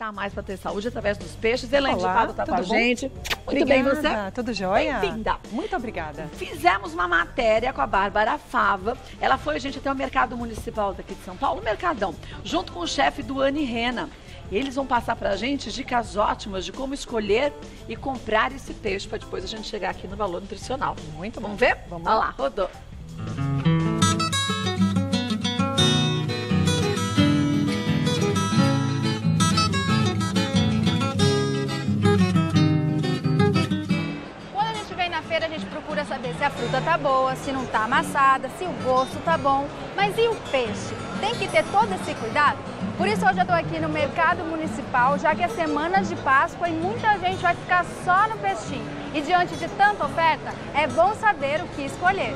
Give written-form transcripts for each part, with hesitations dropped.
aproveitar mais para ter saúde através dos peixes. Elaine de Pádua tá com a tudo bom? gente. Muito bem, Obrigada, você? tudo jóia? Bem-vinda. Muito obrigada. Fizemos uma matéria com a Bárbara Fava. Ela foi, gente, até o Mercado Municipal daqui de São Paulo, o Mercadão, junto com o chefe Duane Rena. Eles vão passar pra gente dicas ótimas de como escolher e comprar esse peixe para depois a gente chegar aqui no valor nutricional. Muito bom. Vamos ver? Vamos Olha lá. lá, rodou. A gente procura saber se a fruta tá boa, se não tá amassada, se o gosto tá bom. Mas e o peixe? Tem que ter todo esse cuidado? Por isso hoje eu tô aqui no Mercado Municipal, já que é semana de Páscoa e muita gente vai ficar só no peixinho. E diante de tanta oferta, é bom saber o que escolher.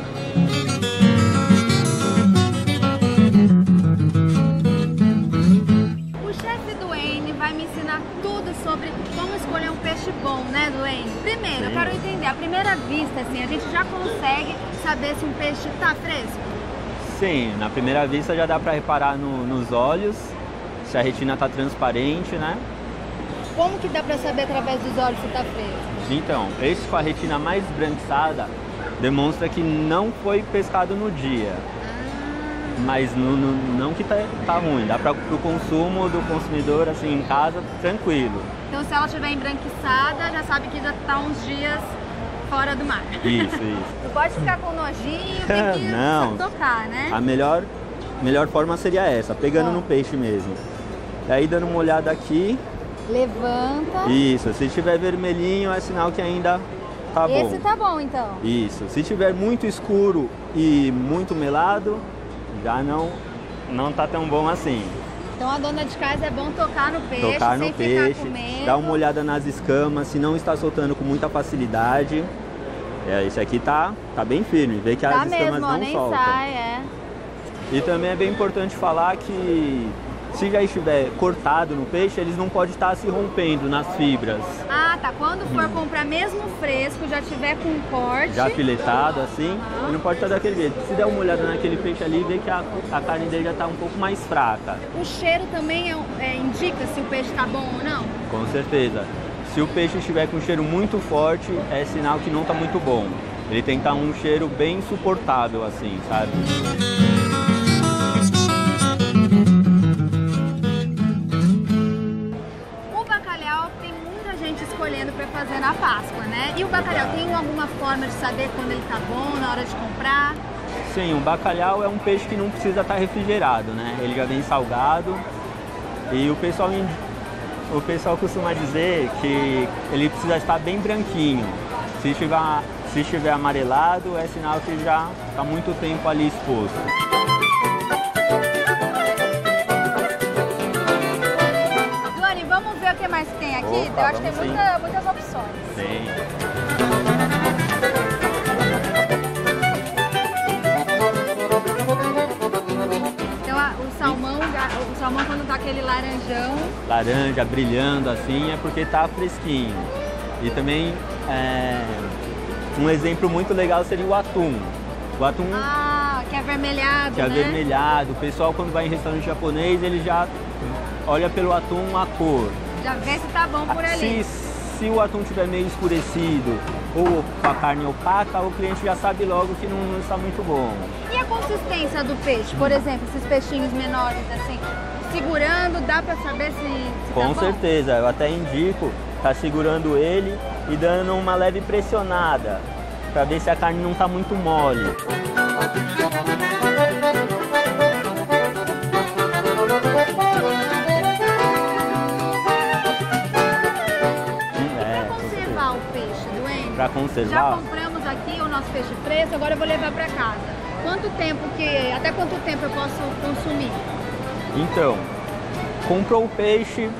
O chefe Duane vai me ensinar tudo sobre como escolher um peixe bom, né, Duane? Primeiro, eu quero entender, à primeira vista, assim, a gente já consegue saber se um peixe tá fresco? Sim, na primeira vista já dá para reparar nos olhos, se a retina tá transparente, né? Como que dá para saber através dos olhos se tá fresco? Então, esse com a retina mais esbranquiçada demonstra que não foi pescado no dia. Mas não que tá ruim, dá para o consumo do consumidor assim em casa tranquilo. Então se ela estiver embranquiçada, já sabe que já tá uns dias fora do mar. Isso. Não pode ficar com nojinho, tem que não, tocar, né? A melhor forma seria essa, pegando no peixe mesmo. E aí dando uma olhada aqui. Levanta. Isso, se tiver vermelhinho é sinal que ainda tá bom. Esse tá bom então. Isso, se tiver muito escuro e muito melado, já não tá tão bom assim. Então a dona de casa é bom tocar no peixe, tocar no sem peixe, ficar com medo. dar uma olhada nas escamas, se não está soltando com muita facilidade. Esse aqui tá bem firme, vê que as escamas não nem soltam. sai, E também é bem importante falar que se já estiver cortado no peixe, eles não podem estar se rompendo nas fibras. Ah, tá. Quando for comprar mesmo fresco, já tiver com corte. Já filetado assim, ele não pode estar daquele jeito. Se der uma olhada naquele peixe ali, vê que a carne dele já está um pouco mais fraca. O cheiro também indica se o peixe está bom ou não? Com certeza. Se o peixe estiver com um cheiro muito forte, é sinal que não está muito bom. Ele tem que estar um cheiro bem insuportável assim, sabe? Escolhendo para fazer na Páscoa, né? E o bacalhau, tem alguma forma de saber quando ele tá bom, na hora de comprar? Sim, o bacalhau é um peixe que não precisa estar refrigerado, né? Ele já vem salgado e o pessoal costuma dizer que ele precisa estar bem branquinho. Se estiver amarelado, é sinal que já está muito tempo ali exposto. O que mais tem aqui? Opa, eu acho que tem muitas opções. Sim. Então o salmão quando tá aquele laranjão. Laranja brilhando assim é porque tá fresquinho. E também um exemplo muito legal seria o atum. O atum que é avermelhado, que é avermelhado. O pessoal quando vai em restaurante japonês, ele já olha pelo atum a cor. Já vê se tá bom por ali. Se o atum estiver meio escurecido ou com a carne opaca, o cliente já sabe logo que não está muito bom. E a consistência do peixe? Por exemplo, esses peixinhos menores assim, segurando, dá para saber se Com tá bom? certeza, eu até indico, tá segurando ele e dando uma leve pressionada, para ver se a carne não está muito mole. Para conservar. Já compramos aqui o nosso peixe fresco, agora eu vou levar para casa. Até quanto tempo eu posso consumir? Então, comprou o peixe,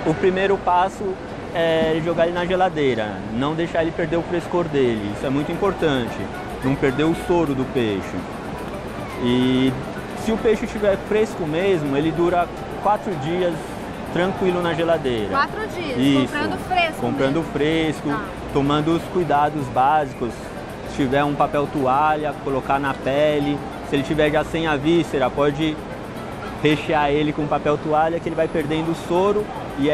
o primeiro passo é jogar ele na geladeira, não deixar ele perder o frescor dele. Isso é muito importante, não perder o soro do peixe. E se o peixe estiver fresco mesmo, ele dura 4 dias tranquilo na geladeira. 4 dias, isso, comprando fresco. Comprando mesmo. Fresco, Tá. Tomando os cuidados básicos. Se tiver um papel toalha, colocar na pele. Se ele tiver já sem a víscera, pode rechear ele com papel toalha, que ele vai perdendo o soro e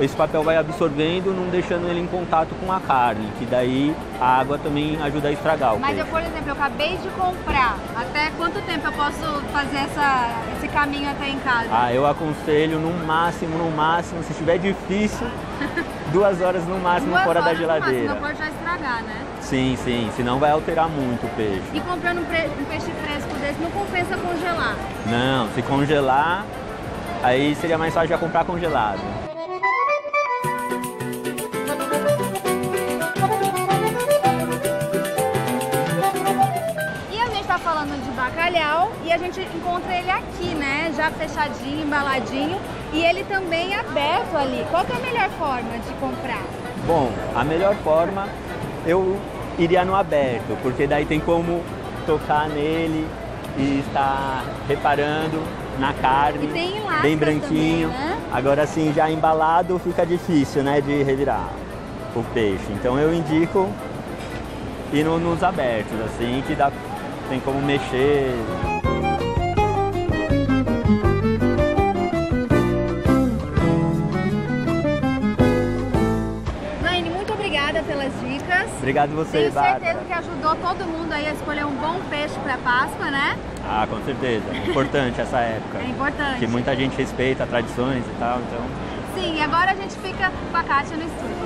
esse papel vai absorvendo, não deixando ele em contato com a carne, que daí a água também ajuda a estragar o peixe. Mas, por exemplo, eu acabei de comprar. Até quanto tempo eu posso fazer esse caminho até em casa? Eu aconselho no máximo, se estiver difícil, 2 horas no máximo fora da geladeira. Senão pode já estragar, né? Sim, senão vai alterar muito o peixe. E comprando um peixe fresco desse, não compensa congelar? Não, se congelar, aí seria mais fácil já comprar congelado. E a gente está falando de bacalhau e a gente encontra ele aqui, né? Já fechadinho, embaladinho. E ele também é aberto ali. Qual que é a melhor forma de comprar? Bom, a melhor forma eu iria no aberto, porque daí tem como tocar nele e estar reparando na carne, bem branquinho. Também, né? Agora sim, já embalado fica difícil, né, de revirar o peixe. Então eu indico ir nos abertos, assim, que tem como mexer. Pelas dicas. Obrigado a você, Tenho Bárbara. certeza que ajudou todo mundo aí a escolher um bom peixe para Páscoa, né? Com certeza. É importante essa época. É importante. Que muita gente respeita tradições e tal, então... Sim, e agora a gente fica com a Kátia no estúdio.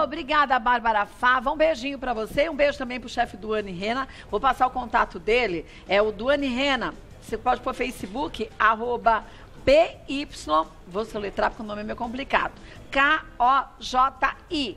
Obrigada, Bárbara Fava. Um beijinho pra você. Um beijo também pro chefe Duane Rena. Vou passar o contato dele. É o Duane Rena. Você pode pôr Facebook, @PY, vou soletrar porque o nome é meio complicado, KOJI.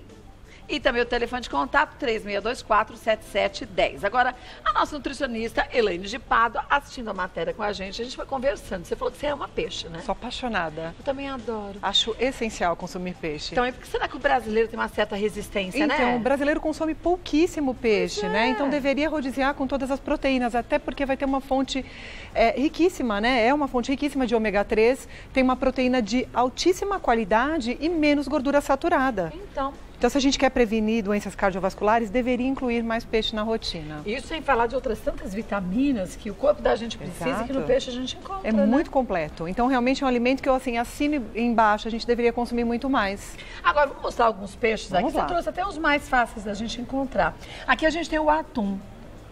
E também o telefone de contato, 3624-7710. Agora, a nossa nutricionista, Elaine de Pádua, assistindo a matéria com a gente foi conversando. Você falou que você é uma peixe, né? Sou apaixonada. Eu também adoro. Acho essencial consumir peixe. Então, por que será que o brasileiro tem uma certa resistência, né? Então, o brasileiro consome pouquíssimo peixe, né? Então, deveria rodiziar com todas as proteínas, até porque vai ter uma fonte riquíssima, né? É uma fonte riquíssima de ômega 3, tem uma proteína de altíssima qualidade e menos gordura saturada. Então, se a gente quer prevenir doenças cardiovasculares, deveria incluir mais peixe na rotina. Isso sem falar de outras tantas vitaminas que o corpo da gente precisa e que no peixe a gente encontra, né? Muito completo. Então, realmente é um alimento que eu, assim, assino embaixo, a gente deveria consumir muito mais. Agora, vamos mostrar alguns peixes aqui. Você trouxe até os mais fáceis da gente encontrar. Aqui a gente tem o atum.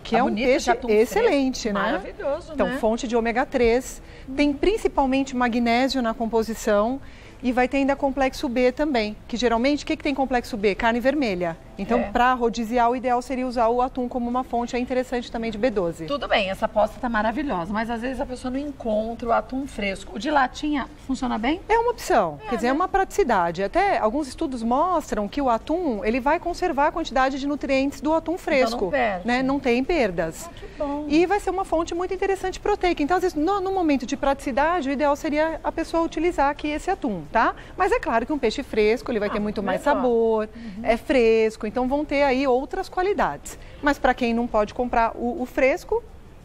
Que é um peixe excelente, né? Maravilhoso, então, né? Fonte de ômega 3. Tem principalmente magnésio na composição. E vai ter ainda complexo B também, que geralmente, o que tem complexo B? Carne vermelha. Então, para rodiziar, o ideal seria usar o atum como uma fonte, é interessante também de B12. Tudo bem, essa aposta está maravilhosa, mas às vezes a pessoa não encontra o atum fresco. O de latinha funciona bem? É uma opção, quer dizer, é uma praticidade. Até alguns estudos mostram que o atum, ele vai conservar a quantidade de nutrientes do atum fresco. Então não perde. Né? Não tem perdas. Que bom. E vai ser uma fonte muito interessante proteica. Então, às vezes, no momento de praticidade, o ideal seria a pessoa utilizar aqui esse atum, tá? Mas é claro que um peixe fresco, ele vai ter muito mais sabor, é fresco, então vão ter aí outras qualidades. Mas para quem não pode comprar o fresco,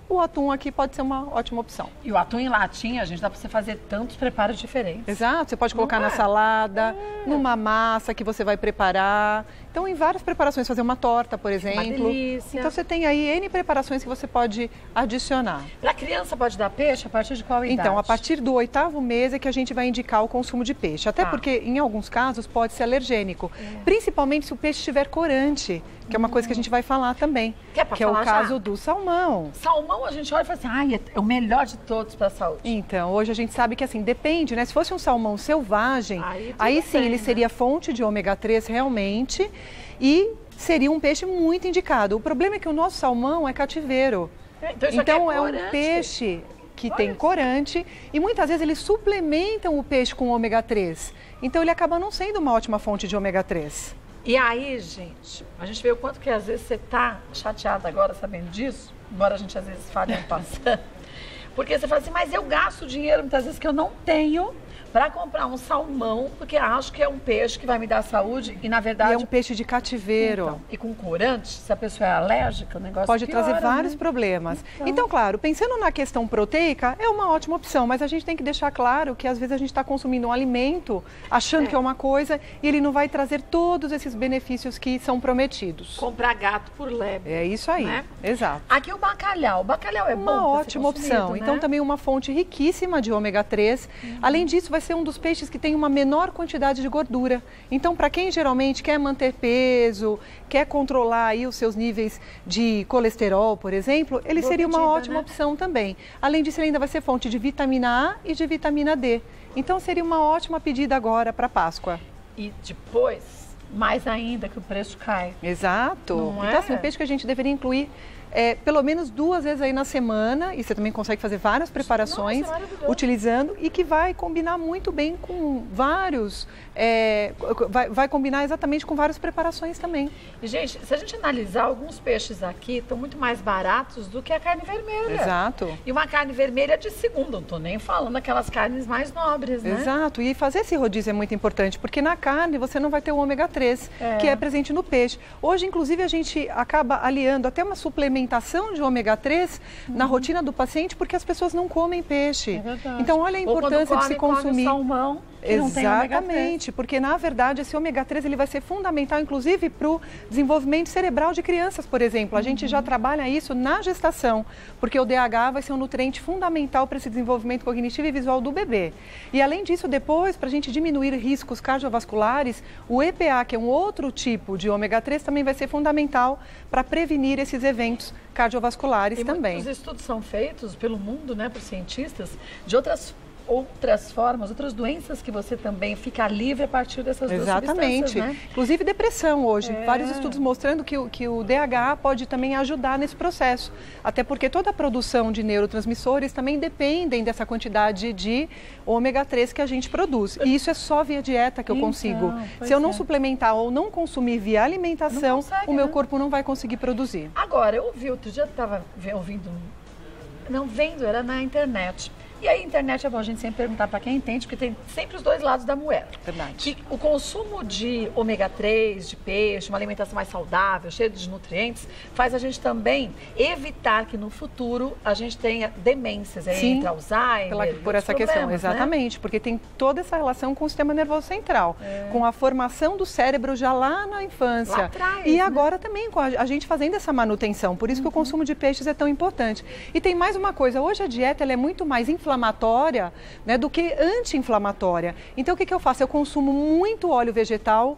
o atum aqui pode ser uma ótima opção. E o atum em latinha, gente, dá para você fazer tantos preparos diferentes. Exato, você pode colocar na salada, numa massa que você vai preparar. Então, em várias preparações, fazer uma torta, por exemplo. Uma delícia. Então, você tem aí N preparações que você pode adicionar. Para criança pode dar peixe a partir de qual idade? Então, a partir do 8º mês é que a gente vai indicar o consumo de peixe. Até porque, em alguns casos, pode ser alergênico. Principalmente se o peixe estiver corante, que é uma coisa que a gente vai falar também. Que é o caso do salmão. Salmão, a gente olha e fala assim, é o melhor de todos para a saúde. Então, hoje a gente sabe que, assim, depende, né? Se fosse um salmão selvagem, aí sim, ele seria fonte de ômega 3 realmente e seria um peixe muito indicado. O problema é que o nosso salmão é cativeiro. Então é um peixe que tem corante e muitas vezes eles suplementam o peixe com ômega 3. Então ele acaba não sendo uma ótima fonte de ômega 3. E aí, gente, a gente vê o quanto que às vezes você tá chateada agora sabendo disso, embora a gente às vezes fale passando. Porque você fala assim, mas eu gasto dinheiro muitas vezes que eu não tenho para comprar um salmão, porque acho que é um peixe que vai me dar saúde e, na verdade... E é um peixe de cativeiro. Então, e com corante, se a pessoa é alérgica, o negócio pode piora, trazer vários né? problemas. Então, claro, pensando na questão proteica, é uma ótima opção, mas a gente tem que deixar claro que às vezes a gente está consumindo um alimento achando que é uma coisa e ele não vai trazer todos esses benefícios que são prometidos. Comprar gato por lebre. É isso aí, né? Exato. Aqui o bacalhau. O bacalhau é uma ótima opção. Né? Então, também uma fonte riquíssima de ômega 3. Além disso, vai ser um dos peixes que tem uma menor quantidade de gordura. Então, para quem geralmente quer manter peso, quer controlar aí os seus níveis de colesterol, por exemplo, ele seria uma ótima opção também. Além disso, ele ainda vai ser fonte de vitamina A e de vitamina D. Então, seria uma ótima pedida agora para Páscoa. E depois, mais ainda, que o preço cai. Exato. Então, assim, um peixe que a gente deveria incluir pelo menos 2 vezes aí na semana, e você também consegue fazer várias preparações utilizando e que vai combinar muito bem com vários, vai combinar exatamente com várias preparações também. E, gente, se a gente analisar, alguns peixes aqui estão muito mais baratos do que a carne vermelha. Exato. E uma carne vermelha de segunda, não estou nem falando daquelas carnes mais nobres, né? Exato, e fazer esse rodízio é muito importante, porque na carne você não vai ter o ômega 3, que é presente no peixe. Hoje, inclusive, a gente acaba aliando até uma suplementação de ômega 3 na rotina do paciente, porque as pessoas não comem peixe. Então, olha a importância de se consumir. Salmão, exatamente, porque na verdade esse ômega 3 ele vai ser fundamental, inclusive para o desenvolvimento cerebral de crianças, por exemplo. A gente já trabalha isso na gestação, porque o DH vai ser um nutriente fundamental para esse desenvolvimento cognitivo e visual do bebê. E além disso, depois, para a gente diminuir riscos cardiovasculares, o EPA, que é um outro tipo de ômega 3, também vai ser fundamental para prevenir esses eventos cardiovasculares também. Muitos estudos são feitos pelo mundo, né, por cientistas, de outras formas, outras doenças que você também fica livre a partir dessas duas substâncias, né? Inclusive depressão hoje. Vários estudos mostrando que o DHA pode também ajudar nesse processo. Até porque toda a produção de neurotransmissores também dependem dessa quantidade de ômega 3 que a gente produz. E isso é só via dieta que eu consigo. Se eu não suplementar ou não consumir via alimentação, o meu corpo não vai conseguir produzir. Agora, eu ouvi outro dia, eu estava ouvindo, não vendo, era na internet. E aí, a internet é bom a gente sempre perguntar para quem entende, porque tem sempre os dois lados da moeda. Verdade. Que o consumo de ômega 3, de peixe, uma alimentação mais saudável, cheia de nutrientes, faz a gente também evitar que no futuro a gente tenha demências, entre Alzheimer, por essa questão, exatamente, porque tem toda essa relação com o sistema nervoso central, com a formação do cérebro já lá na infância. Lá atrás, e agora também com a gente fazendo essa manutenção, por isso que o consumo de peixes é tão importante. E tem mais uma coisa, hoje a dieta ela é muito mais inflamatória, do que anti-inflamatória. Então, o que eu faço? Eu consumo muito óleo vegetal,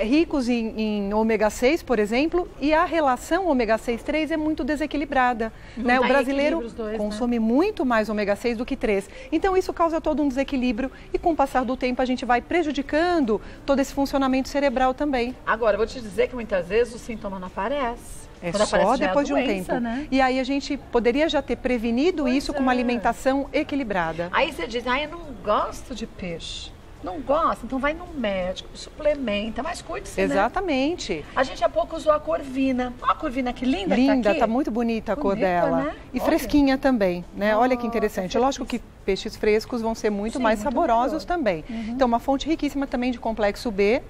ricos em ômega 6, por exemplo, e a relação ômega 6-3 é muito desequilibrada. O brasileiro consome muito mais ômega 6 do que 3. Então, isso causa todo um desequilíbrio e, com o passar do tempo, a gente vai prejudicando todo esse funcionamento cerebral também. Agora, eu vou te dizer que muitas vezes o sintoma não aparece. É só depois de um tempo. Né? E aí a gente poderia já ter prevenido isso com uma alimentação equilibrada. Aí você diz, eu não gosto de peixe. Não gosta, então vai no médico, suplementa, mas cuide-se, Exatamente. Né? A gente há pouco usou a corvina. Olha a corvina que linda. Linda, tá muito bonita a cor dela. Né? E fresquinha também, né? Olha que interessante. Lógico que peixes frescos vão ser muito mais saborosos também. Então, uma fonte riquíssima também de complexo B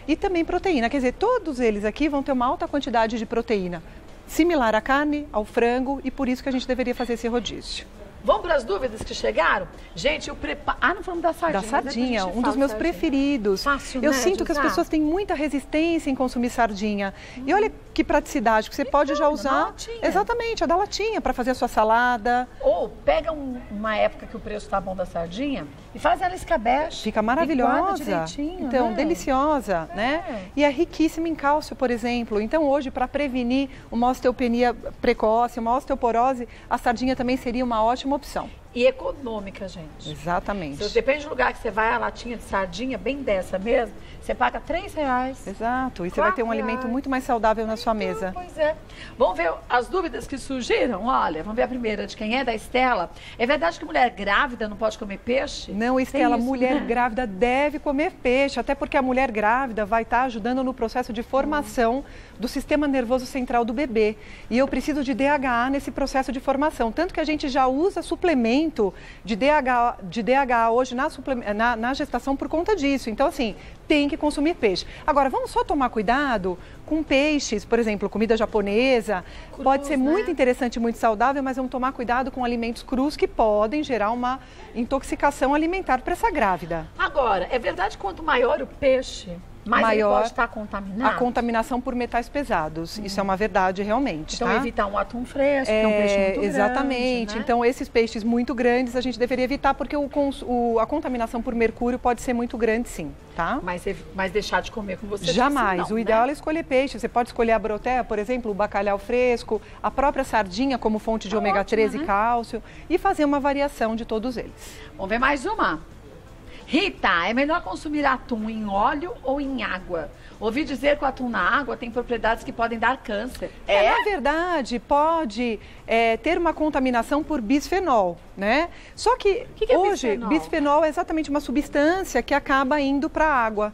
e também proteína. Quer dizer, todos eles aqui vão ter uma alta quantidade de proteína, similar à carne, ao frango, e por isso que a gente deveria fazer esse rodízio. Vamos para as dúvidas que chegaram? Gente, eu preparo... não falamos da sardinha. Da sardinha, um dos meus preferidos. Fácil, eu sinto que as pessoas têm muita resistência em consumir sardinha. E olha que praticidade, que você pode já usar... Exatamente, a da latinha, para fazer a sua salada. Ou pega uma época que o preço está bom da sardinha e faz ela escabeche. Fica maravilhosa. Então, deliciosa, né? E é riquíssima em cálcio, por exemplo. Então, hoje, para prevenir uma osteopenia precoce, uma osteoporose, a sardinha também seria uma ótima opção. E econômica, gente. Exatamente. Depende do lugar que você vai, a latinha de sardinha, bem dessa mesmo, você paga R$3. Exato. E você vai ter um alimento muito mais saudável na sua mesa. Pois é. Vamos ver as dúvidas que surgiram? Olha, vamos ver a primeira de quem é, da Estela. É verdade que mulher grávida não pode comer peixe? Não, Estela, mulher grávida deve comer peixe, até porque a mulher grávida vai estar ajudando no processo de formação do sistema nervoso central do bebê. E eu preciso de DHA nesse processo de formação. Tanto que a gente já usa suplementos aumento de DHA hoje na gestação por conta disso. Então, assim, tem que consumir peixe. Agora, vamos só tomar cuidado com peixes, por exemplo, comida japonesa. Cruz, pode ser muito interessante, muito saudável, mas vamos tomar cuidado com alimentos crus que podem gerar uma intoxicação alimentar para essa grávida. Agora, é verdade que quanto maior o peixe, maior ele pode estar contaminado? A contaminação por metais pesados. Isso é uma verdade realmente. Então, tá? evitar um atum fresco, que é um peixe muito grande. Exatamente. Né? Então, esses peixes muito grandes a gente deveria evitar, porque a contaminação por mercúrio pode ser muito grande, sim. Tá? Mas deixar de comer com você? Jamais. Não, o ideal é escolher peixe. Você pode escolher a broteia, por exemplo, o bacalhau fresco, a própria sardinha como fonte de ômega 3 e cálcio, e fazer uma variação de todos eles. Vamos ver mais uma. Rita, é melhor consumir atum em óleo ou em água? Ouvi dizer que o atum na água tem propriedades que podem dar câncer. Na verdade, pode ter uma contaminação por bisfenol, né? Só que hoje, bisfenol é exatamente uma substância que acaba indo para a água.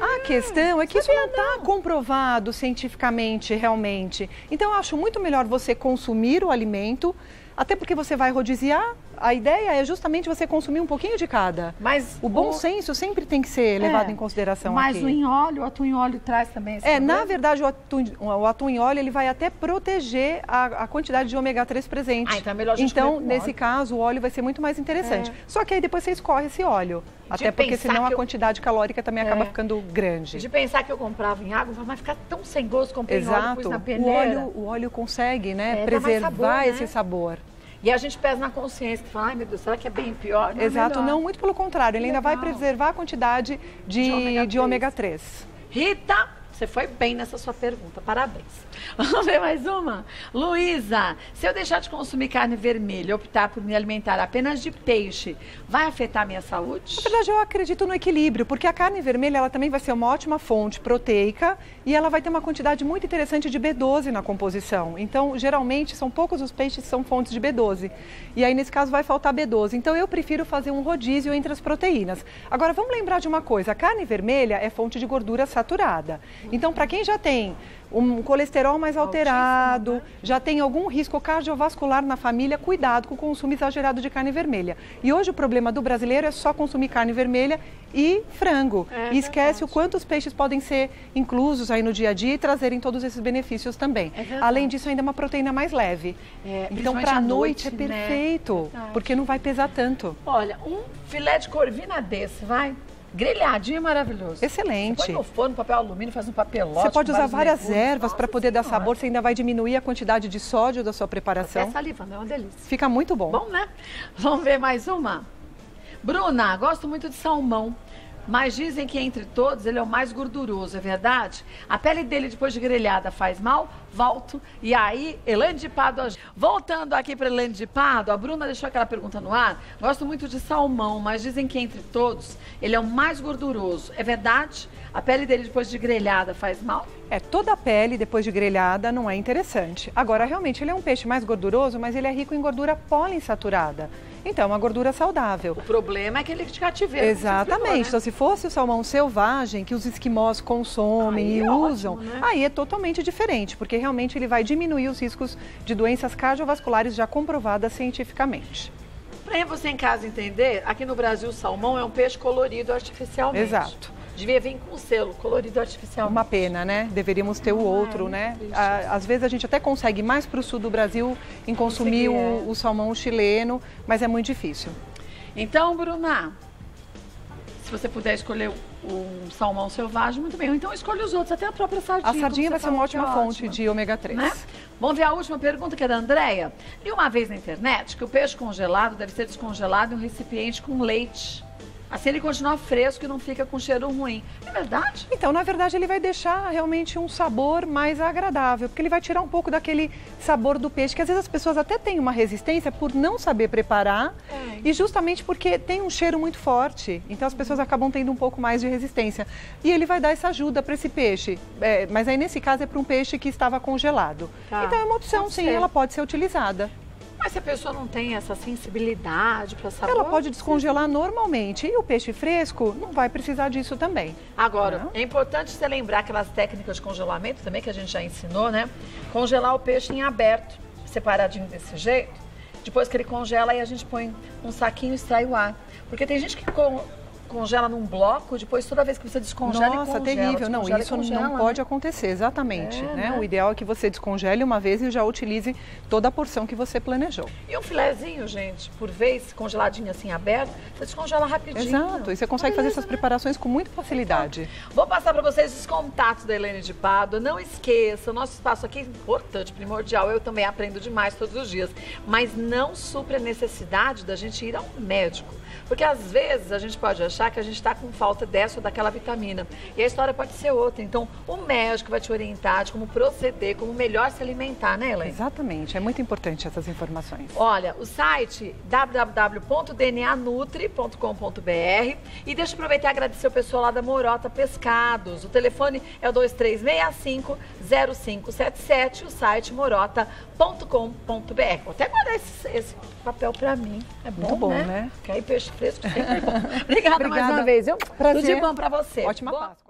A questão é que isso não está comprovado cientificamente, realmente. Então, eu acho muito melhor você consumir o alimento, até porque você vai rodiziar. A ideia é justamente você consumir um pouquinho de cada. Mas o bom senso sempre tem que ser levado em consideração mas aqui. O atum em óleo traz também esse problema? Na verdade, o atum em óleo ele vai até proteger a quantidade de ômega 3 presente. Então é melhor a gente comer com nesse óleo. caso, o óleo vai ser muito mais interessante. Só que aí depois você escorre esse óleo. Até porque senão a quantidade calórica também acaba ficando grande. De pensar que eu comprava em água, vai ficar tão sem gosto, comprei em óleo, pus na peneira. O óleo consegue, né, preservar esse sabor. E a gente pesa na consciência, fala, ai meu Deus, será que é bem pior? Não, exato, não, muito pelo contrário, ele ainda vai preservar a quantidade de ômega 3. Rita, você foi bem nessa sua pergunta, parabéns. Vamos ver mais uma? Luísa, se eu deixar de consumir carne vermelha e optar por me alimentar apenas de peixe, vai afetar a minha saúde? Na verdade, eu acredito no equilíbrio, porque a carne vermelha ela também vai ser uma ótima fonte proteica e ela vai ter uma quantidade muito interessante de B12 na composição. Então, geralmente, são poucos os peixes que são fontes de B12. E aí, nesse caso, vai faltar B12. Então, eu prefiro fazer um rodízio entre as proteínas. Agora, vamos lembrar de uma coisa, a carne vermelha é fonte de gordura saturada. Então, para quem já tem um colesterol mais alterado, já tem algum risco cardiovascular na família, cuidado com o consumo exagerado de carne vermelha. E hoje o problema do brasileiro é só consumir carne vermelha e frango. E esquece o quanto os peixes podem ser inclusos aí no dia a dia e trazerem todos esses benefícios também. Além disso, ainda é uma proteína mais leve. Então, para a noite é perfeito, porque não vai pesar tanto. Olha, um filé de corvina desse, grelhadinho maravilhoso. Excelente. Você põe no forno, papel alumínio, faz um papelote. Você pode usar várias ervas para poder dar sabor. Você ainda vai diminuir a quantidade de sódio da sua preparação. Até salivando, é uma delícia. Fica muito bom. Bom, né? Vamos ver mais uma? Bruna, gosto muito de salmão, mas dizem que entre todos ele é o mais gorduroso, é verdade? A pele dele depois de grelhada faz mal? Volto. E aí, Elaine de Pádua. Voltando aqui para Elaine de Pádua, a Bruna deixou aquela pergunta no ar. Gosto muito de salmão, mas dizem que entre todos ele é o mais gorduroso. É verdade? A pele dele depois de grelhada faz mal? Toda a pele depois de grelhada não é interessante. Agora, realmente, ele é um peixe mais gorduroso, mas ele é rico em gordura poliinsaturada. Então, é uma gordura saudável. O problema é que ele te cativeira. Exatamente. Né? Então, se fosse o salmão selvagem, que os esquimós consomem e usam, ótimo, né? Aí é totalmente diferente, porque realmente ele vai diminuir os riscos de doenças cardiovasculares já comprovadas cientificamente. Para você em casa entender, aqui no Brasil o salmão é um peixe colorido artificialmente. Exato. Devia vir com selo, colorido artificialmente. Uma pena, né? Deveríamos ter o outro, né? Às vezes a gente até consegue mais para o sul do Brasil em consumir o salmão chileno, mas é muito difícil. Então, Bruna, se você puder escolher um salmão selvagem, muito bem. Ou então escolhe os outros, até a própria sardinha. A sardinha vai ser uma ótima fonte de ômega 3. Né? Vamos ver a última pergunta, que é da Andréia. Li uma vez na internet que o peixe congelado deve ser descongelado em um recipiente com leite. Assim ele continua fresco e não fica com cheiro ruim. É verdade? Então, na verdade, ele vai deixar realmente um sabor mais agradável, porque ele vai tirar um pouco daquele sabor do peixe, que às vezes as pessoas até têm uma resistência por não saber preparar e justamente porque tem um cheiro muito forte. Então, as pessoas acabam tendo um pouco mais de resistência. E ele vai dar essa ajuda para esse peixe. Mas aí, nesse caso, é para um peixe que estava congelado. Então, é uma opção, sim, ela pode ser utilizada. Mas se a pessoa não tem essa sensibilidade para sabor... Ela pode descongelar normalmente. E o peixe fresco não vai precisar disso também. Agora, é importante você lembrar aquelas técnicas de congelamento também que a gente já ensinou, né? Congelar o peixe em aberto, separadinho desse jeito. Depois que ele congela, aí a gente põe um saquinho e extrai o ar. Porque tem gente que congela num bloco, depois toda vez que você descongela, nossa, terrível. Não, isso não pode acontecer, exatamente. Né? O ideal é que você descongele uma vez e já utilize toda a porção que você planejou. E um filezinho, gente, por vez, congeladinho assim, aberto, você descongela rapidinho. Exato, e você consegue fazer essas preparações com muita facilidade. Vou passar para vocês os contatos da Elaine de Pádua. Não esqueça, o nosso espaço aqui é importante, primordial. Eu também aprendo demais todos os dias. Mas não supre a necessidade da gente ir ao médico. Porque às vezes a gente pode achar que a gente está com falta dessa ou daquela vitamina. E a história pode ser outra. Então, o médico vai te orientar de como proceder, como melhor se alimentar, né, Elaine? Exatamente. É muito importante essas informações. Olha, o site www.dnanutri.com.br. E deixa eu aproveitar e agradecer o pessoal lá da Morota Pescados. O telefone é o 2365-0577, o site morota.com.br. Vou até guardar esse papel para mim. É bom, muito bom, né? Porque aí peixe fresco sempre é bom. Obrigada mais uma vez, viu? Prazer. Tudo de bom para você. Ótima Páscoa.